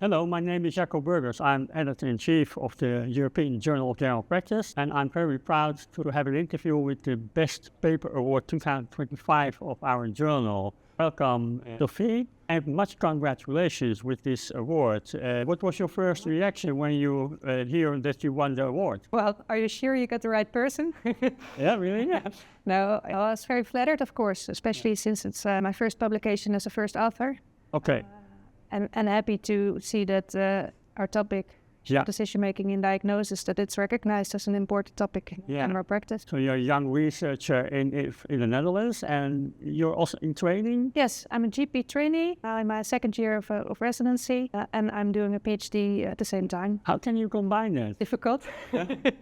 Hello, my name is Jacobse. I'm editor-in-chief of the European Journal of General Practice, and I'm very proud to have an interview with the Best Paper Award 2025 of our journal. Welcome, Sofie, and much congratulations with this award. What was your first reaction when you hear that you won the award? Well, are you sure you got the right person? Yeah, really? Yeah. No, I was very flattered, of course, especially since it's my first publication as a first author. Okay. And happy to see that our topic, decision-making in diagnosis, that it's recognized as an important topic in general practice. So you're a young researcher in the Netherlands, and you're also in training? Yes, I'm a GP trainee. I'm in my second year of residency, and I'm doing a PhD at the same time. How can you combine that? Difficult.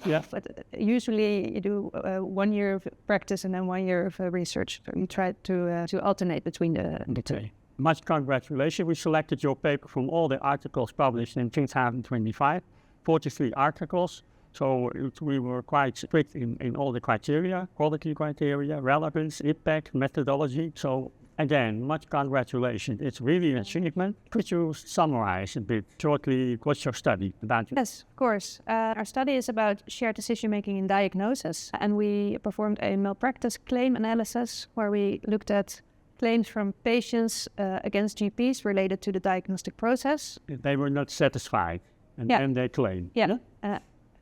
Yeah. But usually you do 1 year of practice and then 1 year of research. So you try to alternate between the two. Much congratulations. We selected your paper from all the articles published in 2025, 43 articles. So we were quite strict in all the criteria, quality criteria, relevance, impact, methodology. So again, much congratulations. It's really an achievement. Could you summarize a bit shortly what's your study about? Yes, of course. Our study is about shared decision-making in diagnosis. And we performed a malpractice claim analysis where we looked at claims from patients against GPs related to the diagnostic process. They were not satisfied, and they claimed. Yeah,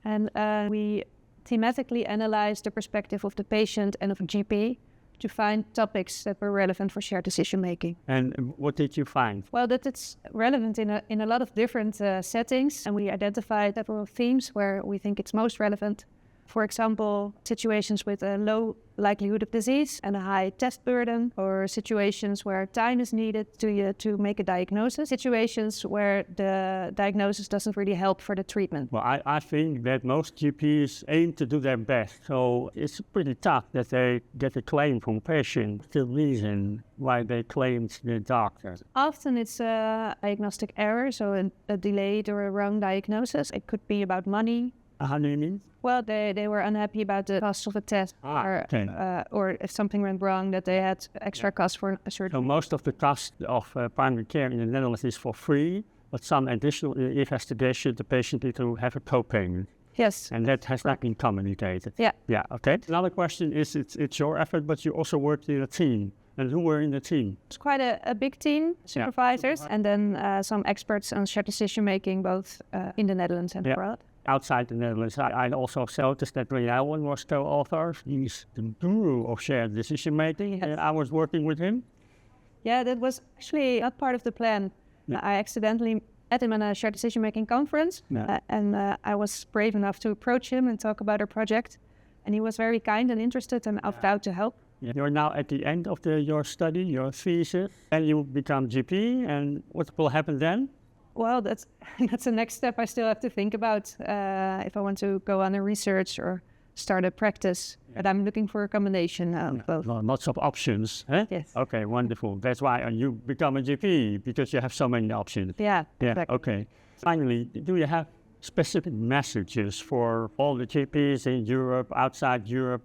and we thematically analyzed the perspective of the patient and of a GP to find topics that were relevant for shared decision-making. And what did you find? Well, that it's relevant in a lot of different settings, and we identified several themes where we think it's most relevant. For example, situations with a low likelihood of disease and a high test burden, or situations where time is needed to make a diagnosis, situations where the diagnosis doesn't really help for the treatment. Well, I think that most GPs aim to do their best, so it's pretty tough that they get a claim from patients. The reason why they claimed the doctor. Often it's a diagnostic error, so a delayed or a wrong diagnosis. It could be about money. How do you mean? Well, they were unhappy about the cost of a test, or if something went wrong, that they had extra costs for a certain. So most of the cost of primary care in the Netherlands is for free, but some additional investigation, the patient needs to have a co-payment. Yes. And that has not been communicated. Yeah. Yeah, okay. Another question is, it's your effort, but you also worked in a team. And who were in the team? It's quite a big team, supervisors, and then some experts on shared decision-making, both in the Netherlands and abroad. Outside the Netherlands, I also noticed that Brian was co-author. He's the guru of shared decision-making, and I was working with him. Yeah, that was actually not part of the plan. I accidentally met him at a shared decision-making conference, and I was brave enough to approach him and talk about our project. And he was very kind and interested and offered out to help. You're now at the end of your study, your thesis, and you become GP, and what will happen then? Well, that's the next step I still have to think about, if I want to go on a research or start a practice. But I'm looking for a combination of both. Lots of options, huh? Yes. Okay, wonderful. That's why you become a GP, because you have so many options. Yeah, exactly. Okay. Finally, do you have specific messages for all the GPs in Europe, outside Europe,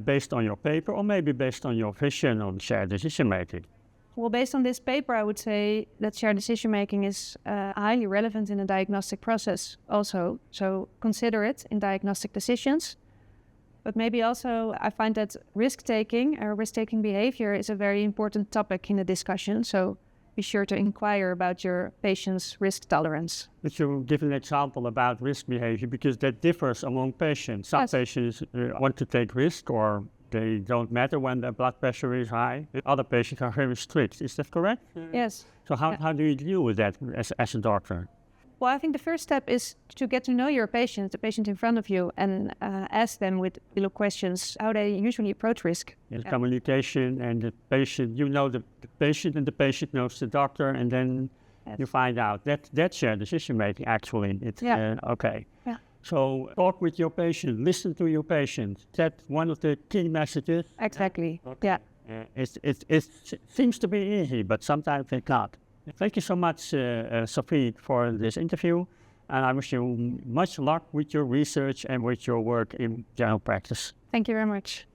based on your paper, or maybe based on your vision on shared decision-making? Well, based on this paper, I would say that shared decision-making is highly relevant in the diagnostic process also. So consider it in diagnostic decisions. But maybe also I find that risk-taking or risk-taking behavior is a very important topic in the discussion. So be sure to inquire about your patient's risk tolerance. Could you give an example about risk behavior? Because that differs among patients. Some patients want to take risk, or they don't matter when their blood pressure is high. Other patients are very strict. Is that correct? Yes. So how do you deal with that as a doctor? Well, I think the first step is to get to know your patient, the patient in front of you, and ask them with little questions how they usually approach risk. Yes, communication and the patient, you know the patient, and the patient knows the doctor, and then you find out. That's shared decision-making, actually. Okay. Yeah. So talk with your patient, listen to your patient. Is that one of the key messages? Exactly, yeah. It seems to be easy, but sometimes it's not. Thank you so much, Sofie, for this interview. And I wish you much luck with your research and with your work in general practice. Thank you very much.